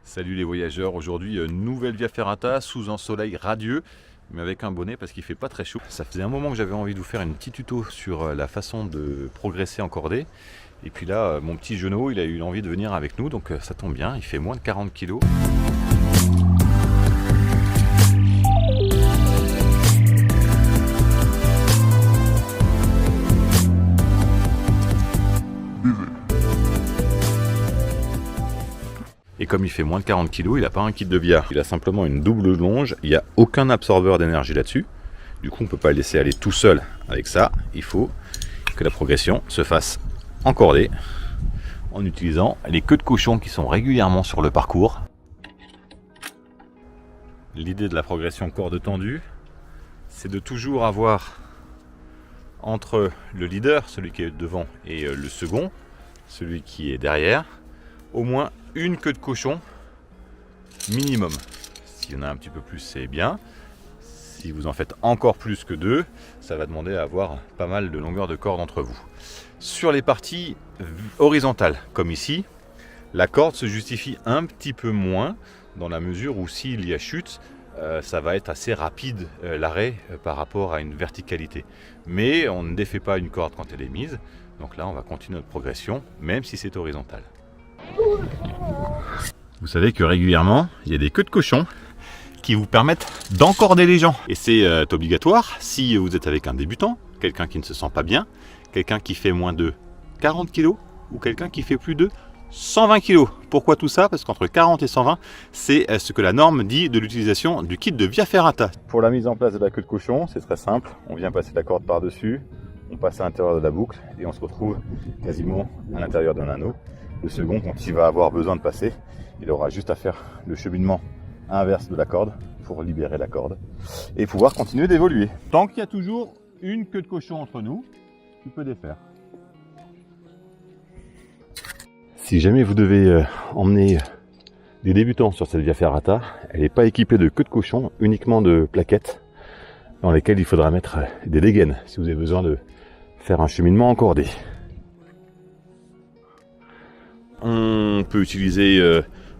Salut les voyageurs, aujourd'hui nouvelle Via Ferrata sous un soleil radieux mais avec un bonnet parce qu'il fait pas très chaud. Ça faisait un moment que j'avais envie de vous faire une petite tuto sur la façon de progresser en cordée. Et puis là mon petit genou il a eu envie de venir avec nous donc ça tombe bien, il fait moins de 40 kg. Et comme il fait moins de 40 kg, il n'a pas un kit de Via. Il a simplement une double longe, il n'y a aucun absorbeur d'énergie là-dessus. Du coup, on ne peut pas le laisser aller tout seul avec ça. Il faut que la progression se fasse en cordée en utilisant les queues de cochon qui sont régulièrement sur le parcours. L'idée de la progression corde tendue, c'est de toujours avoir entre le leader, celui qui est devant, et le second, celui qui est derrière, au moins une queue de cochon minimum. S'il y en a un petit peu plus, c'est bien. Si vous en faites encore plus que deux, ça va demander à avoir pas mal de longueur de corde entre vous. Sur les parties horizontales, comme ici, la corde se justifie un petit peu moins dans la mesure où s'il y a chute, ça va être assez rapide l'arrêt par rapport à une verticalité. Mais on ne défait pas une corde quand elle est mise. Donc là, on va continuer notre progression, même si c'est horizontal. Vous savez que régulièrement, il y a des queues de cochon qui vous permettent d'encorder les gens. Et c'est obligatoire si vous êtes avec un débutant, quelqu'un qui ne se sent pas bien, quelqu'un qui fait moins de 40 kg ou quelqu'un qui fait plus de 120 kg. Pourquoi tout ça? Parce qu'entre 40 et 120, c'est ce que la norme dit de l'utilisation du kit de Via Ferrata. Pour la mise en place de la queue de cochon, c'est très simple. On vient passer la corde par-dessus, on passe à l'intérieur de la boucle et on se retrouve quasiment à l'intérieur d'un anneau. Le second, quand il va avoir besoin de passer, il aura juste à faire le cheminement inverse de la corde pour libérer la corde et pouvoir continuer d'évoluer. Tant qu'il y a toujours une queue de cochon entre nous, tu peux défaire. Si jamais vous devez emmener des débutants sur cette Via Ferrata, elle n'est pas équipée de queue de cochon, uniquement de plaquettes dans lesquelles il faudra mettre des dégaines si vous avez besoin de faire un cheminement encordé. On peut utiliser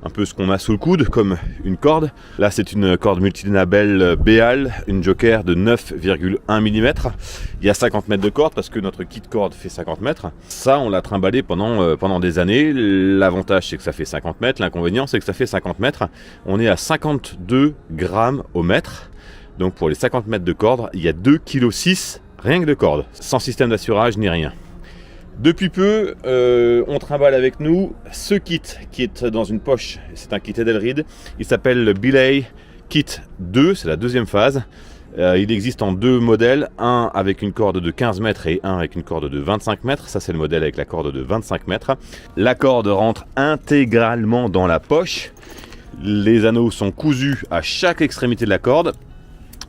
un peu ce qu'on a sous le coude comme une corde. Là c'est une corde multinabel Béal, une joker de 9,1 mm. Il y a 50 mètres de corde parce que notre kit corde fait 50 mètres. Ça on l'a trimballé pendant des années. L'avantage c'est que ça fait 50 mètres, l'inconvénient c'est que ça fait 50 mètres. On est à 52 grammes au mètre. Donc pour les 50 mètres de corde, il y a 2,6 kg rien que de corde, sans système d'assurage ni rien. Depuis peu, on trimballe avec nous ce kit qui est dans une poche. C'est un kit Edelrid. Il s'appelle le Belay Kit 2, c'est la deuxième phase. Il existe en deux modèles, un avec une corde de 15 mètres et un avec une corde de 25 mètres. Ça, c'est le modèle avec la corde de 25 mètres. La corde rentre intégralement dans la poche. Les anneaux sont cousus à chaque extrémité de la corde.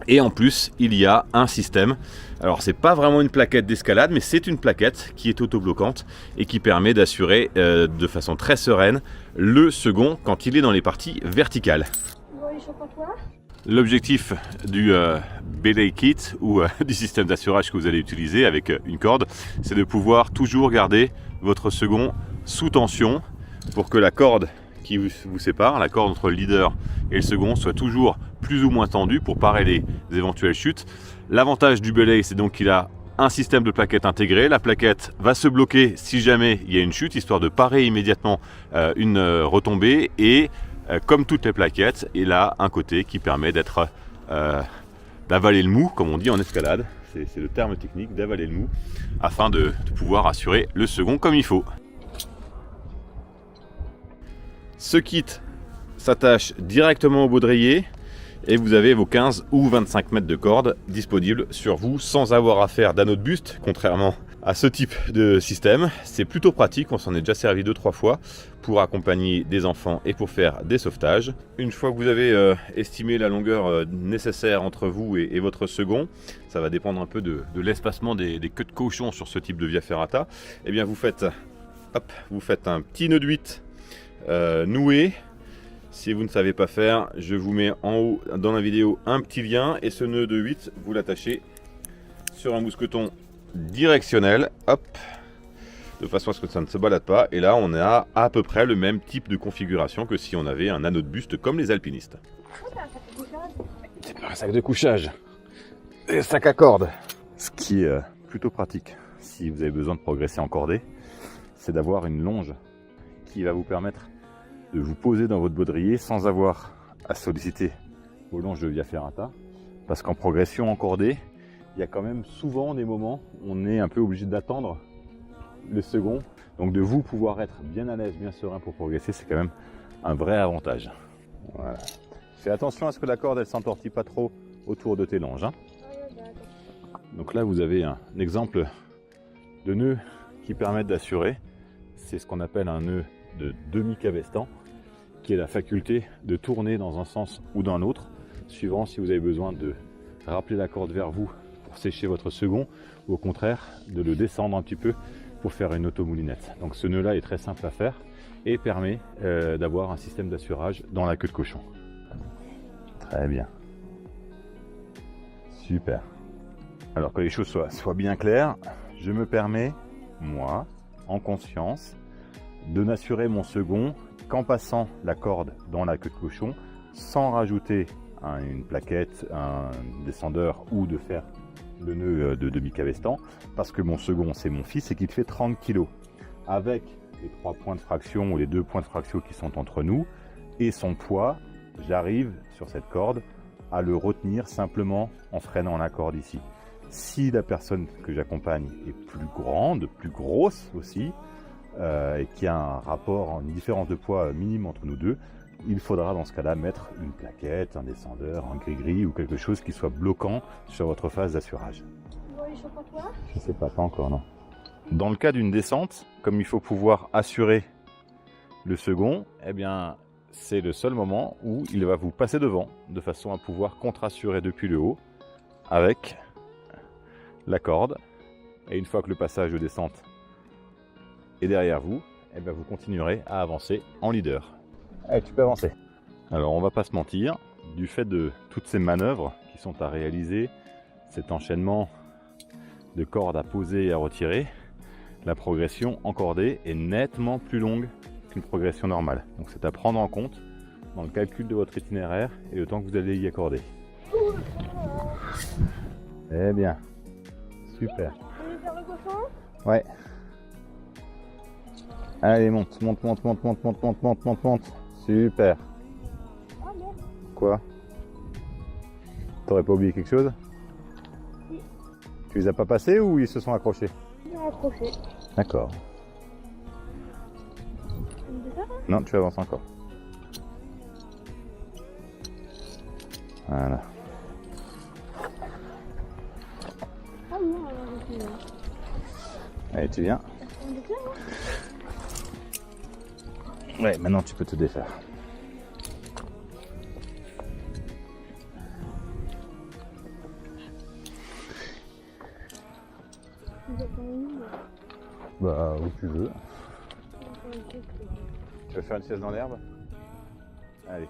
Et en plus, il y a un système. Alors, c'est pas vraiment une plaquette d'escalade, mais c'est une plaquette qui est autobloquante et qui permet d'assurer de façon très sereine le second quand il est dans les parties verticales. L'objectif du Belay Kit ou du système d'assurage que vous allez utiliser avec une corde, c'est de pouvoir toujours garder votre second sous tension pour que la corde qui vous sépare, la corde entre le leader et le second, soit toujours plus ou moins tendue pour parer les éventuelles chutes. L'avantage du Belay, c'est donc qu'il a un système de plaquettes intégré. La plaquette va se bloquer si jamais il y a une chute, histoire de parer immédiatement une retombée. Et comme toutes les plaquettes, il a un côté qui permet d'avaler le mou, comme on dit en escalade. C'est le terme technique, d'avaler le mou, afin de pouvoir assurer le second comme il faut. Ce kit s'attache directement au baudrier et vous avez vos 15 ou 25 mètres de corde disponibles sur vous sans avoir à faire d'anneau de buste, contrairement à ce type de système. C'est plutôt pratique, on s'en est déjà servi 2-3 fois pour accompagner des enfants et pour faire des sauvetages. Une fois que vous avez estimé la longueur nécessaire entre vous et votre second, ça va dépendre un peu de l'espacement des queues de cochon sur ce type de Via Ferrata. Et bien vous faites un petit nœud de 8 noué. Si vous ne savez pas faire, je vous mets en haut dans la vidéo un petit lien et ce nœud de 8, vous l'attachez sur un mousqueton directionnel. Hop, de façon à ce que ça ne se balade pas. Et là, on a à peu près le même type de configuration que si on avait un anneau de buste comme les alpinistes. C'est pas un sac de couchage, c'est un sac à cordes. Ce qui est plutôt pratique si vous avez besoin de progresser en cordée, c'est d'avoir une longe qui va vous permettre de vous poser dans votre baudrier sans avoir à solliciter vos longes de Via Ferrata. Parce qu'en progression en cordée, il y a quand même souvent des moments où on est un peu obligé d'attendre le second. Donc de vous pouvoir être bien à l'aise, bien serein pour progresser, c'est quand même un vrai avantage. Voilà. Fais attention à ce que la corde elle s'entortille pas trop autour de tes longes. Hein. Donc là vous avez un exemple de nœud qui permettent d'assurer. C'est ce qu'on appelle un nœud de demi-cabestan, qui est la faculté de tourner dans un sens ou dans l'autre, suivant si vous avez besoin de rappeler la corde vers vous pour sécher votre second, ou au contraire de le descendre un petit peu pour faire une automoulinette. Donc ce nœud là est très simple à faire et permet d'avoir un système d'assurage dans la queue de cochon. Très bien. Super. Alors que les choses soient bien claires, je me permets, moi, en conscience, de n'assurer mon second qu'en passant la corde dans la queue de cochon, sans rajouter une plaquette, un descendeur ou de faire le nœud de demi-cabestan, parce que mon second c'est mon fils et qu'il fait 30 kg. Avec les 3 points de fraction ou les 2 points de fraction qui sont entre nous et son poids, j'arrive sur cette corde à le retenir simplement en freinant la corde ici. Si la personne que j'accompagne est plus grande, plus grosse aussi, et qu'il y a un rapport, une différence de poids minime entre nous deux, il faudra dans ce cas-là mettre une plaquette, un descendeur, un gris-gris ou quelque chose qui soit bloquant sur votre phase d'assurage. Je sais pas encore, non. Dans le cas d'une descente, comme il faut pouvoir assurer le second, eh bien c'est le seul moment où il va vous passer devant, de façon à pouvoir contre-assurer depuis le haut avec la corde. Et une fois que le passage de descente est derrière vous, eh bien vous continuerez à avancer en leader. Allez, tu peux avancer. Alors on va pas se mentir, du fait de toutes ces manœuvres qui sont à réaliser, cet enchaînement de cordes à poser et à retirer, la progression en cordée est nettement plus longue qu'une progression normale. Donc c'est à prendre en compte dans le calcul de votre itinéraire et le temps que vous allez y accorder. Eh bien, super. Ouais. Allez, monte. Super. Quoi? T'aurais pas oublié quelque chose? Si. Tu les as pas passés ou ils se sont accrochés? Ils sont accrochés. D'accord. Non, tu avances encore. Voilà. Ah oui, on va là. Allez, tu viens. Ouais, maintenant tu peux te défaire. Bah, où tu veux. Tu veux faire une sieste dans l'herbe? Allez.